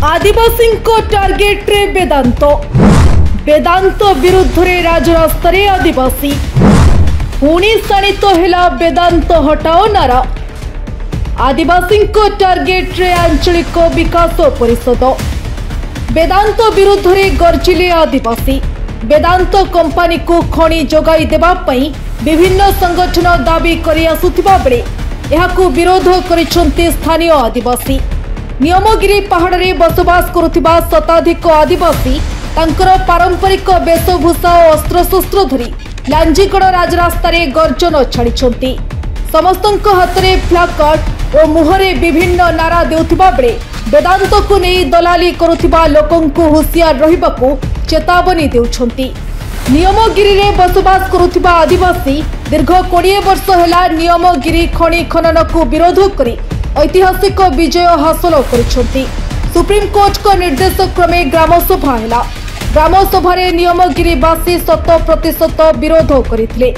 आदिवासी target रे वेदांत वेदांत विरुद्ध रे राजरास्ता रे आदिवासी पुणी शाणित हेला वेदांत हटाओ नारा। आदिवासी टार्गेट रे आंचलिक विकास परिषद वेदांत विरुद्ध रे गर्जिले आदिवासी। वेदांत कंपनी को खणी जोगाई देबा पई विभिन्न संगठन दाबी करि आसुथिबा बेले एहाकू विरोध करिसंते स्थानीय आदिवासी। नियमगिरी पहाड़ रे बसवास करुथिबा शताधिक आदिवासी तांकर पारंपरिक वेशभूषा और अस्त्रशस्त्र धरी लांजीगड़ राजरास्ता रे गर्जन छाड़िछंती। समस्तक हाथ में फ्लैकार्ड और मुहरे विभिन्न नारा देउथिबा बेले वेदांत को नहीं दलाली करुथिबा लोकंकु हुशियार रहिबाकू चेतावनी देउछंती। नियमगिरी रे बसवास करुथिबा आदिवासी दीर्घ 20 वर्ष हेला नियमगिरी खनि खनन को विरोध करी ऐतिहासिक विजय हासिल करिछंती। सुप्रीम कोर्ट को निर्देश क्रमे ग्रामसभा हेला। ग्रामसभा रे नियमगिरीवासी 100% विरोध करथिले।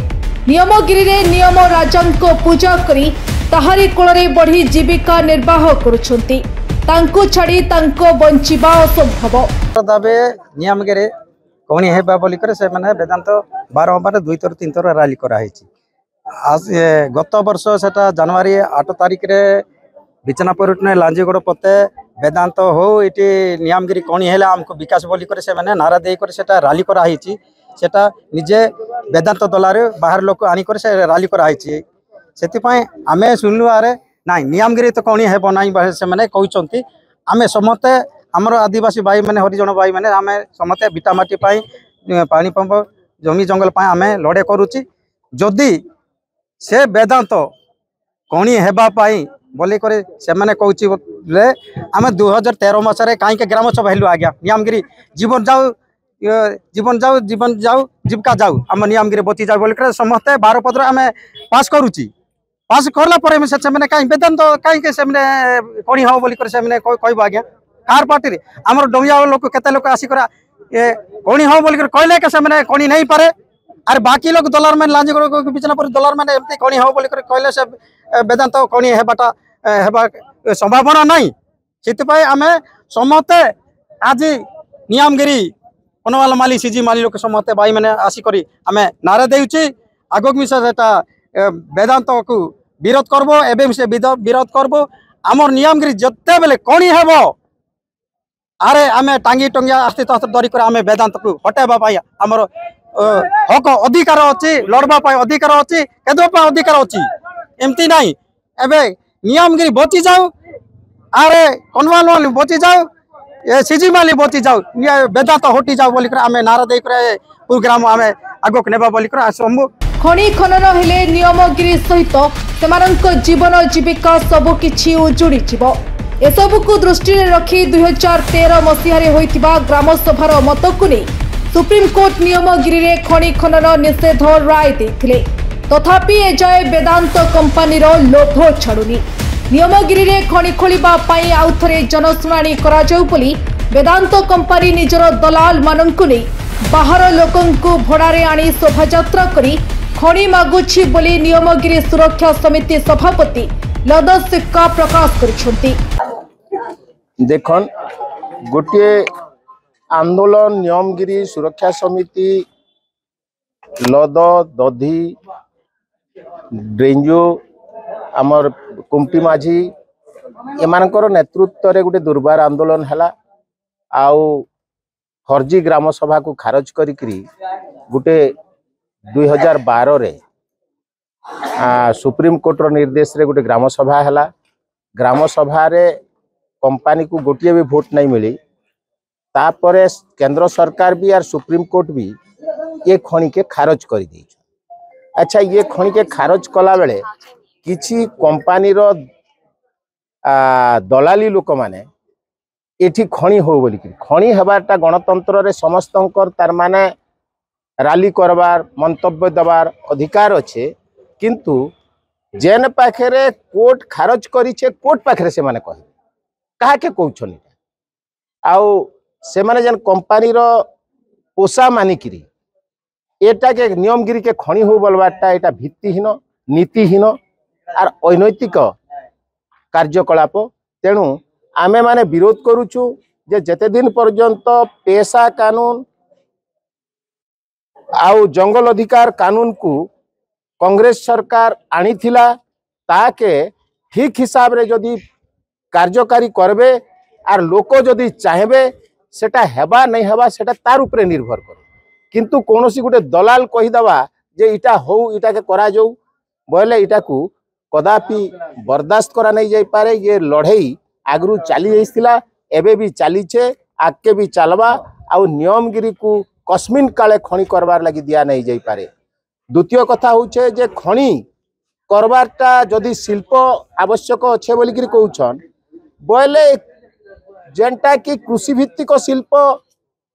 नियमगिरी रे नियम राजांको पूजा करी ताहारी कोଳରେ बढ़ी जीविका निर्वाह करुछंती। तांको छाड़ी तांको बंचिबा असंभव। दाबे नियमगिरी कोणी हेबा बोली करे से माने वेदांत 12 बार 2 थर 3 थर रैली करा हैछि। आज गत वर्ष सेटा जनवरी 8 तारिख रे बिचनापुर ने लांजीगड़ पते वेदांत हो इटी नियमगिरी कोणी हेला हमको विकास बोली करे से माने नारा देई करे सेटा रैली करा हैछि। सेटा निजे वेदांत दलारे बाहर लोक आनी करे से रैली करा हैछि। सेति पय आमे सुनलु आरे नाही नियमगिरी तो कोणी हेबो नाही से माने कहउचंती। आमे समते हमर आदिवासी भाई माने हरिजन भाई माने आमे समते बिटामाटी पाई पानी पंप जमी जंगल पाई आमे लड़े करूची। जदि से वेदांत कोणी हेबा पाई बोली करे से माने कहउची ले आमे 2013 मासरे काई के ग्राम सभा हेलु आज्ञा नियमगिरी जीवन जाऊ जीवन जाऊ जीविका जाऊ आम नियमगिरी बची जाऊ बोली करे समते 12 पत्र आमे पास करूची। पास करला परे में से माने काई वेदांत काई के से माने कोणी हो बोली करे से माने कहबो आज्ञा कार पार्टी रे हमर डोमिया लोक केते लोक आसी करा ए कोणी हो बोली कर कहले के से माने कोणी नहीं पारे। अरे बाकी लोग डॉलर में लांजीगड़ को बिचनापुर डॉलर में एमती कोणी हो बोली कर कहले से वेदांत कोणी हेबाटा हेबा संभावना नहीं। सेति पय आमे समते आज नियमगिरी पनवाल माली सीजी माली लोक समते भाई माने आसी करी आमे नारा देउची। आगक मिसा सेटा वेदांत को विरोध करबो एबे से विरोध करबो। हमर नियमगिरी जत्ते बेले कोणी हेबो अरे आमे टांगी टंगिया अस्तित्व हस्त्र धरी कर आमे वेदांत को हटाइबा पाई हमर हक अधिकार अछि। लड़बा पाई अधिकार अछि केदो पाई अधिकार अछि। एमती नाही एबे नियमगिरी बची जाऊ अरे कनवाल वाली बची जाऊ ए सीजी माली बची जाऊ वेदांत हटी जाऊ बोली कर आमे नारा देई कर प्रोग्राम आमे आगक नेबा बोली कर आसमु। खनि खनन हेले नियमगिरी सहित सेमानक जीवन जीविका सबु किछि उजुड़ी जिवो। एसबुक दृष्टि रखी 2013 मसीह होइतिबा ग्रामसभार मत को नहीं सुप्रीम कोर्ट नियमगिरी रे खनि खनन निषेध राय देथिले। तथापि एजाए वेदांत कंपनी रो लोभ छाड़ुनी। नियमगिरी रे खनि खोलिबा पई आउथरे जनसुनानी करा जाउ बोली वेदांत कंपनी निजर दलाल माननकु नै बाहर लोकंकु भड़ारे आनी शोभायात्रा करी खनि मागुछि बोली नियमगिरी सुरक्षा समिति सभापति लद सिक्का प्रकाश करिसंती। देखन गोटे आंदोलन नियमगिरी सुरक्षा समिति लद दधी ड्रेंजो आमर कुमटी माझी एमानकर नेतृत्व रे गोटे दुर्बार आंदोलन हैला। आउ हरजी ग्राम सभा को खारज करी गोटे 2012 रे सुप्रीम कोर्ट रो निर्देश रे गोटे ग्राम सभा हैला। ग्राम सभा रे कंपनी को गोटे भी भोट नहीं मिली। तापरे केंद्र सरकार भी और सुप्रीम कोर्ट भी ये खणी के खारज कर दी। अच्छा ये खणी के खारज कला बेले किछि कंपनी रो दलाली लोक माने एठी खणी हो बोली खणी हेबाटा गणतंत्र रे समस्तंकर तार माने रैली करबार मंतव्य दबार अधिकार अच्छे। किंतु जेन पाखे कोर्ट खारज करिछे कोर्ट पाखे से माने कहे कहा के कहछनी आउ से माने जेन कंपनी रो पोसा मानिकिरी एटा के नियमगिरी के खणी हो बोलबाटा एटा भित्तिहीन नीतिहीन और अनैतिक कार्यकलाप। तेणु आमे माने विरोध करूछु जे जेते दिन पर्यंत पेशा कानून आउ जंगल अधिकार कानून को कांग्रेस सरकार आनी थिला ताके ठीक हिसाब रे जदि कार्यकारी करबे आर लोक जदि चाहेबे सेटा हेबा नहीं हेबा सेटा तार उपरे निर्भर करे किंतु कोनोसी गुटे दलाल कहि दबा जे इटा हो इटा के करा जाऊ बोले इटा को कदापि बर्दाश्त करा नहीं जाई पारे। ये लड़ाई आगरू चली जाइथिला एबे भी चलीछे आगे भी चलबा आउ नियमगिरी को कस्मिन काले खणी करबार लगी दिया नहीं जाई पारे। द्वितीय कथा होचे जे खणी करबारटा जदि शिल्प आवश्यक अच्छे बोली कि कहउछन बोले जेनटा कि कृषि भित्तिक शिल्प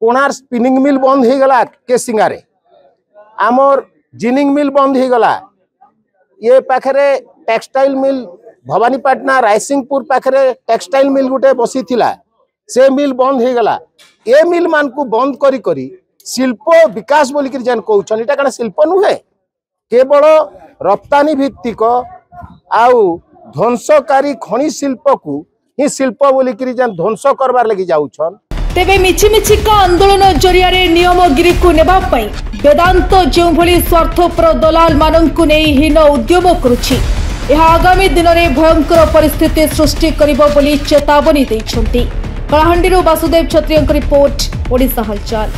कोणार स्पिनिंग मिल बंद हो गला के सिंगारे आमर जिनिंग मिल बंद हो गला ये पाखरे टेक्सटाइल मिल भवानीपाटना रायसिंहपुर पाखरे टेक्सटाइल मिल गुटे बसी थिला से मिल बंद हो गला ए मिल मान को बंद करी करी शिल्प विकास बोली कि जेन कहउछन इटा कना शिल्प नुहे केवल रप्तानी भित्तिक आउ ध्वंसकारी खनि शिल्प को ही शिल्प बोली कि जेन ध्वंस करबार लगी जाउछन। तेबे मिछिमिछिका आंदोलन जरिया नियमगिरी को नेबा पई वेदांत जो भली स्वार्थपर दलाल माननकु नै हीन उद्यम करुछि यह आगामी दिन में भयंकर परिस्थिति सृष्टि करिबो बोली चेतावनी दैछन्ति। कलाहांडीरू वासुदेव क्षत्रियଙ୍କ रिपोर्ट ओडिशा हलचल।